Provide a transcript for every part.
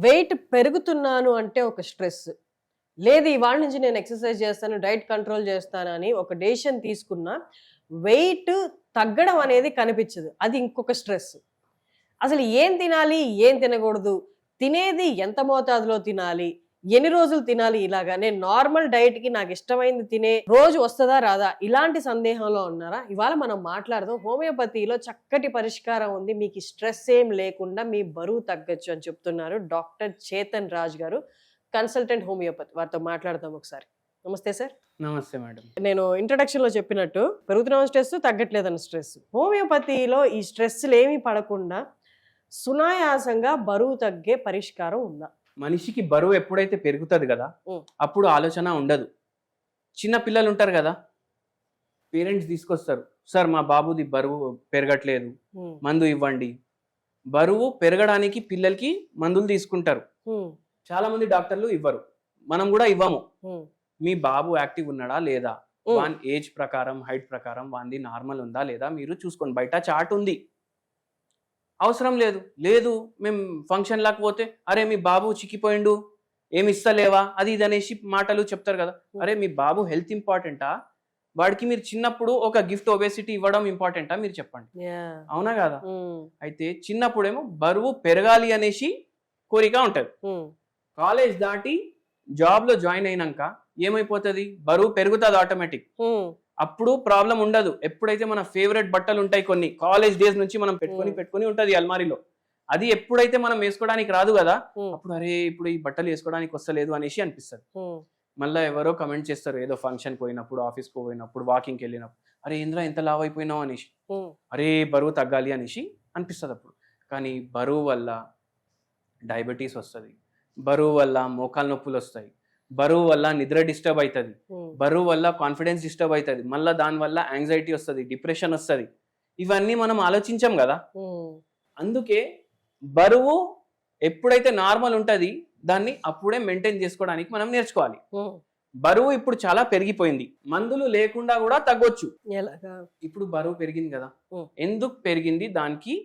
Wait పెరుగుతున్నాను అంటే ఒక stress. లేదు ఇవాళ నుంచి నేను ఎక్సర్సైజ్ చేస్తాను, డైట్ కంట్రోల్ చేస్తానని ఒక డెసిషన్ తీసుకున్నా, వెయిట్ తగ్గడం అనేది కనిపించదు. అది ఇంకొక స్ట్రెస్. అసలు ఏం తినాలి? ఏం తినకూడదు? తినేది ఎంత మోతాదులో తినాలి? ఎన్ని రోజులు తినాలి ఇలాగా? నేను నార్మల్ డైట్‌కి నాకిష్టమైంది తినే రోజు వస్తదా? రాదా? ఇలాంటి సందేహంలో ఉన్నారా? ఇవాళ మనం మాట్లాడదాం. హోమియోపతిలో చక్కటి పరిష్కారం ఉంది. మీకు స్ట్రెస్ ఏం లేకుండా మీ బరువు తగ్గొచ్చు అని చెప్తున్నారు డాక్టర్ చేతన్ రాజ్ గారు. Consultant homeopathy. వారితో మాట్లాడదాం ఒకసారి. నమస్తే సార్. నమస్తే మేడం. నేను ఇంట్రడక్షన్‌లో చెప్పినట్టు పెరుగుతున్న స్ట్రెస్, తగ్గట్లేదన్న స్ట్రెస్. హోమియోపతిలో ఈ స్ట్రెస్‌లేమీ పడకుండా సునాయాసంగా బరువు తగ్గే పరిష్కారం ఉందా? మనిషికి బరువు ఎప్పుడైతే పెరుగుతుంది కదా, అప్పుడు ఆలోచన ఉండదు. చిన్న పిల్లలు ఉంటారు కదా, పేరెంట్స్ తీసుకొస్తారు, సార్ మా బాబుది బరువు పెరగట్లేదు, మందు ఇవ్వండి. బరువు పెరగడానికి పిల్లలకి మందులు తీసుకుంటారు. చాలా మంది డాక్టర్లు ఇవ్వరు, మనం కూడా ఇవ్వము. మీ బాబు యాక్టివ్ ఉన్నాడా లేదా, వాన్ ఏజ్ ప్రకారం, హైట్ ప్రకారం వాంది నార్మల్ ఉందా లేదా మీరు చూసుకోండి. బయట చార్ట్ ఉంది, అవసరం లేదు. లేదు మేము ఫంక్షన్ లేకపోతే అరే మీ బాబు చిక్కిపోయిండు, ఏమి ఇస్తలేవా, అది ఇది అనేసి మాటలు చెప్తారు కదా. అరే మీ బాబు హెల్త్ ఇంపార్టెంటా, వాడికి మీరు చిన్నప్పుడు ఒక గిఫ్ట్ ఒబేసిటీ ఇవ్వడం ఇంపార్టెంటా, మీరు చెప్పండి. అవునా కదా? అయితే చిన్నప్పుడేమో బరువు పెరగాలి అనేసి కోరిక ఉంటది. కాలేజ్ దాటి జాబ్ లో జాయిన్ అయినాక ఏమైపోతుంది, బరువు పెరుగుతుంది ఆటోమేటిక్. అప్పుడు ప్రాబ్లం ఉండదు. ఎప్పుడైతే మన ఫేవరెట్ బట్టలు ఉంటాయి కొన్ని, కాలేజ్ డేస్ నుంచి మనం పెట్టుకొని ఉంటది అల్మారీలో, అది ఎప్పుడైతే మనం వేసుకోవడానికి రాదు కదా, అప్పుడు అరే ఇప్పుడు ఈ బట్టలు వేసుకోవడానికి వస్తలేదు అనేసి అనిపిస్తుంది. మళ్ళీ ఎవరో కమెంట్ చేస్తారు, ఏదో ఫంక్షన్ పోయినప్పుడు, ఆఫీస్కి పోయినప్పుడు, వాకింగ్కి వెళ్ళినప్పుడు, అరే ఇంద్ర ఎంత లావ్ అయిపోయినావు అనేసి, అరే బరువు తగ్గాలి అనేసి అనిపిస్తుంది అప్పుడు. కానీ బరువు వల్ల డయాబెటీస్ వస్తుంది, బరువు వల్ల మోకాలు నొప్పులు వస్తాయి, బరువు వల్ల నిద్ర డిస్టర్బ్ అవుతుంది, బరువు వల్ల కాన్ఫిడెన్స్ డిస్టర్బ్ అవుతుంది, మళ్ళీ దానివల్ల యాంగ్జైటీ వస్తుంది, డిప్రెషన్ వస్తుంది. ఇవన్నీ మనం ఆలోచించాం కదా. అందుకే బరువు ఎప్పుడైతే నార్మల్ ఉంటుంది దాన్ని అప్పుడే మెయింటైన్ చేసుకోవడానికి మనం నేర్చుకోవాలి. బరువు ఇప్పుడు చాలా పెరిగిపోయింది, మందులు లేకుండా కూడా తగ్గొచ్చు. ఇప్పుడు బరువు పెరిగింది కదా, ఎందుకు పెరిగింది దానికి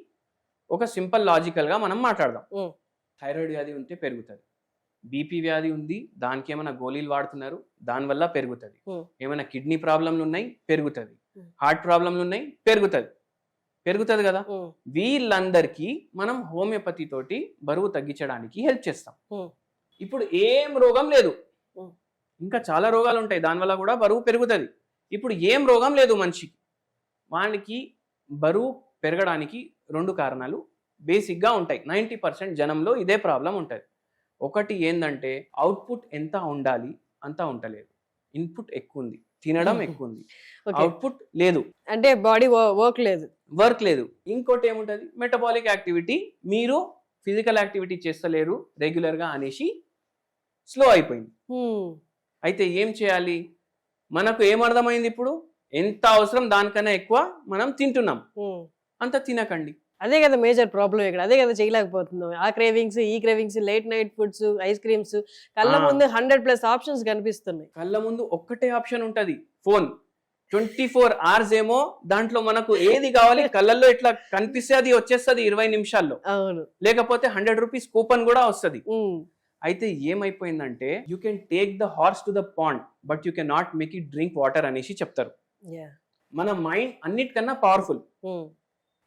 ఒక సింపుల్ లాజికల్ గా మనం మాట్లాడదాం. థైరాయిడ్ వ్యాధి ఉంటే పెరుగుతుంది, బీపీ వ్యాధి ఉంది, దానికి ఏమైనా గోళీలు వాడుతున్నారు, దానివల్ల పెరుగుతుంది. ఏమైనా కిడ్నీ ప్రాబ్లంలు ఉన్నాయి, పెరుగుతుంది. హార్ట్ ప్రాబ్లంలు ఉన్నాయి, పెరుగుతుంది కదా. వీళ్ళందరికీ మనం హోమియోపతి తోటి బరువు తగ్గించడానికి హెల్ప్ చేస్తాం. ఇప్పుడు ఏం రోగం లేదు, ఇంకా చాలా రోగాలు ఉంటాయి, దానివల్ల కూడా బరువు పెరుగుతుంది. ఇప్పుడు ఏం రోగం లేదు మనిషికి, వానికి బరువు పెరగడానికి 2 కారణాలు బేసిక్గా ఉంటాయి. 90% జనంలో ఇదే ప్రాబ్లం ఉంటుంది. ఒకటి ఏంటంటే అవుట్పుట్ ఎంత ఉండాలి అంత ఉండలేదు, ఇన్పుట్ ఎక్కువ ఉంది, తినడం ఎక్కువ ఉంది, అవుట్పుట్ లేదు, అంటే బాడీ వర్క్ లేదు. ఇంకోటి ఏముంటది, మెటబాలిక్ యాక్టివిటీ, మీరు ఫిజికల్ యాక్టివిటీ చేస్తలేరు రెగ్యులర్ గా అనేసి స్లో అయిపోయింది. అయితే ఏం చేయాలి, మనకు ఏమర్థమైంది, ఇప్పుడు ఎంత అవసరం దానికన్నా ఎక్కువ మనం తింటున్నాం, అంత తినకండి. అదే కదా మేజర్ ప్రాబ్లం ఇక్కడ, అదే కదా చేయలేకపోతున్నాం. ఆ క్రేవింగ్స్, ఈ cravings, late night foods, ice creams, కళ్ళ ముందు 100+ ఆప్షన్స్ కనిపిస్తున్నాయి. కళ్ళ ముందు ఒక్కటే ఆప్షన్ ఉంటది, ఫోన్. 24 hours ఏమో దాంట్లో మనకు ఏది కావాలి కళ్ళల్లో ఇట్లా కనిపిస్తే అది వచ్చేస్తుంది 20 నిమిషాల్లో. అవును, లేకపోతే 100 రూపీస్ కూపన్ కూడా వస్తుంది. అయితే ఏమైపోయిందంటే, you can take the horse to the pond but you can not make it drink water అనేసి చెప్తారు. మన మైండ్ అన్నిటికన్నా పవర్ఫుల్.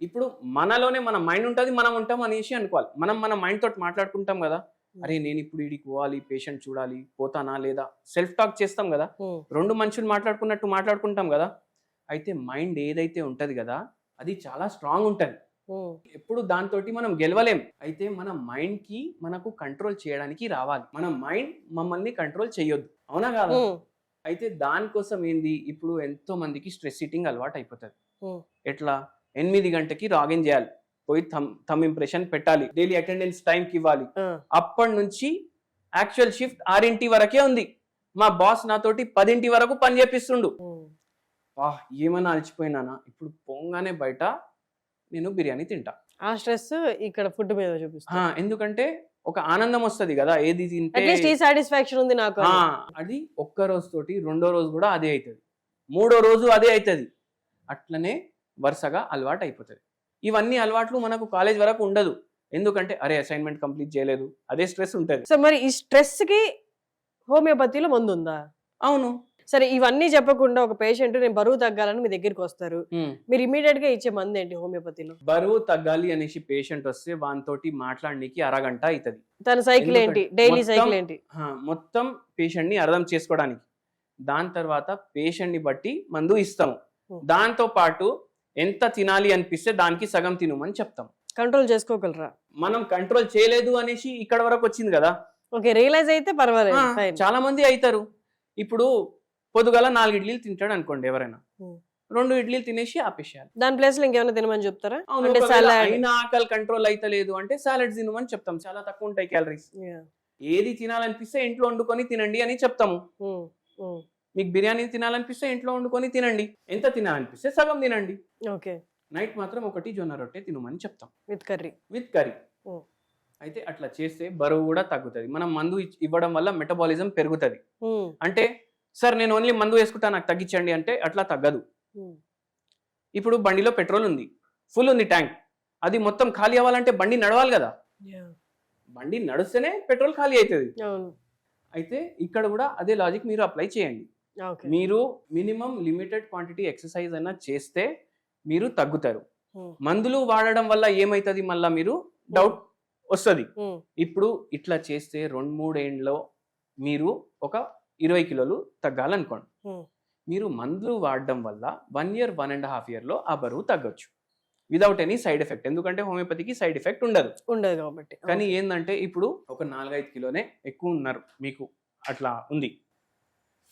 ఇప్పుడు మనలోనే మన మైండ్ ఉంటుంది, మనం ఉంటాం అనేసి అనుకోవాలి. మనం మన మైండ్ తోటి మాట్లాడుకుంటాం కదా, అరే నేను ఇప్పుడు ఇడికి పోవాలి, పేషెంట్ చూడాలి, పోతానా లేదా, సెల్ఫ్ టాక్ చేస్తాం కదా. 2 మనుషులు మాట్లాడుకున్నట్టు మాట్లాడుకుంటాం కదా. అయితే మైండ్ ఏదైతే ఉంటది కదా, అది చాలా స్ట్రాంగ్ ఉంటది, ఎప్పుడు దాంతో మనం గెలవలేం. అయితే మన మైండ్ కి మనకు కంట్రోల్ చేయడానికి రావాలి, మన మైండ్ మమ్మల్ని కంట్రోల్ చేయొద్దు, అవునా కాదా? అయితే దానికోసం ఏంది, ఇప్పుడు ఎంతో మందికి స్ట్రెస్ ఈటింగ్ అలవాటు అయిపోతుంది. ఎట్లా, 8 గంటకి లాగిన్ చేయాలి, పోయి థమ్ ఇంప్రెషన్ పెట్టాలి, డైలీ అటెండెన్స్ టైంకి ఇవ్వాలి. అప్పటి నుంచి యాక్చువల్ షిఫ్ట్ 6 వరకే ఉంది, మా బాస్ నాతోటి 10 వరకు పని చేపిస్తుండు. ఏమన్నా అలసిపోయినానా, ఇప్పుడు పోగానే బయట నేను బిర్యానీ తింటా. ఆ స్ట్రెస్ ఇక్కడ ఫుడ్ మీద చూపిస్తా, ఎందుకంటే ఒక ఆనందం వస్తుంది కదా, ఏది తింటే సాటిస్ఫాక్షన్ ఉంది నాకు. అది ఒక్క రోజు తోటి 2వ రోజు కూడా అదే అవుతుంది, 3వ రోజు అదే అవుతుంది, అట్లనే వరుసగా అలవాటు అయిపోతుంది. ఇవన్నీ అలవాట్లు మనకు కాలేజ్ వరకు ఉండదు, ఎందుకంటే అరే అసైన్మెంట్ కంప్లీట్ చేయలేదు, అదే స్ట్రెస్ ఉంటుంది. సో మరి ఈ స్ట్రెస్ కి హోమియోపతిలో మందు ఉందా? అవును. సరే, ఇవన్నీ చెప్పకుండా ఒక పేషెంట్ నేను బరువు తగ్గాలని మీ దగ్గరికి వస్తారు, మీరు ఇమీడియట్ గా ఇచ్చే మందు ఏంటి హోమియోపతిలో? బరువు తగ్గాలి అనేసి పేషెంట్ వస్తే వానితోటి మాట్లాడడానికి అరగంట అవుతుంది. తన సైకిల్ ఏంటి, డైలీ సైకిల్ ఏంటి, మొత్తం పేషెంట్ ని అర్థం చేసుకోవడానికి. దాని తర్వాత పేషెంట్ ని బట్టి మందు ఇస్తాము. దాంతో పాటు ఎంత తినాలి అనిపిస్తే దానికి సగం తినమని చెప్తాం. కంట్రోల్ చేసుకోగలరా? మనం కంట్రోల్ చేయలేదు అనేసి ఇక్కడ వరకు వచ్చింది కదా. ఓకే, రియలైజ్ అయితే పర్వాలేదు. చాలా మంది అవుతారు. ఇప్పుడు పొద్దుగల 4 ఇడ్లీలు తింటాడు అనుకోండి ఎవరైనా, 2 ఇడ్లీలు తినేసి ఆపేసేయాలి. దాని ప్లేస్ లో ఇంకేమైనా తినమని చెప్తారా? అయినా ఆకలి కంట్రోల్ అయితే లేదు అంటే సాలడ్స్ తినమని చెప్తాం, చాలా తక్కువ ఉంటాయి క్యాలరీస్. ఏది తినాలనిపిస్తే ఇంట్లో వండుకొని తినండి అని చెప్తాము. మీకు బిర్యానీ తినాలనిపిస్తే ఇంట్లో వండుకొని తినండి, ఎంత తినాలనిపిస్తే సగం తినండి. ఓకే, నైట్ మాత్రం ఒకటి జొన్న రొట్టె తినమని చెప్తాం విత్ కర్రీ. అయితే అట్లా చేస్తే బరువు కూడా తగ్గుతుంది. మనం మందు ఇవ్వడం వల్ల మెటబాలిజం పెరుగుతుంది. అంటే సార్ నేను ఓన్లీ మందు వేసుకుంటా నాకు తగ్గించండి అంటే అట్లా తగ్గదు. ఇప్పుడు బండిలో పెట్రోల్ ఉంది, ఫుల్ ఉంది ట్యాంక్, అది మొత్తం ఖాళీ అవ్వాలంటే బండి నడవాలి కదా. బండి నడుస్తేనే పెట్రోల్ ఖాళీ అవుతుంది. అయితే ఇక్కడ కూడా అదే లాజిక్ మీరు అప్లై చేయండి. మీరు మినిమం లిమిటెడ్ క్వాంటిటీ ఎక్సర్సైజ్ అయినా చేస్తే మీరు తగ్గుతారు. మందులు వాడడం వల్ల ఏమైతుంది మళ్ళా మీరు డౌట్ వస్తుంది. ఇప్పుడు ఇట్లా చేస్తే 2-3 ఏళ్ళలో మీరు ఒక 20 కిలోలు తగ్గాలనుకోండి. మీరు మందులు వాడడం వల్ల 1 year 1.5 year లో ఆ బరువు తగ్గొచ్చు వితౌట్ ఎనీ సైడ్ ఎఫెక్ట్. ఎందుకంటే హోమియోపతికి సైడ్ ఎఫెక్ట్ ఉండదు కాబట్టి. కానీ ఏంటంటే ఇప్పుడు ఒక 4-5 కిలోనే ఎక్కువ ఉన్నారు మీకు, అట్లా ఉంది.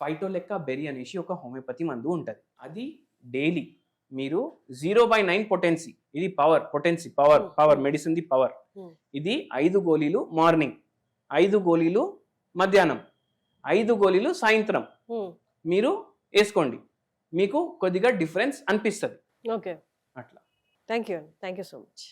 ఫైటోలెక్కా బెరీ అనేసి ఒక హోమియోపతి మందు ఉంటుంది. అది డైలీ మీరు 0/9 పొటెన్సీ, ఇది పవర్ మెడిసిన్ ది పవర్. ఇది 5 గోళీలు మార్నింగ్, 5 గోళీలు మధ్యాహ్నం, 5 గోళీలు సాయంత్రం మీరు వేసుకోండి. మీకు కొద్దిగా డిఫరెన్స్ అనిపిస్తుంది. ఓకే, అట్లా. Thank you so much.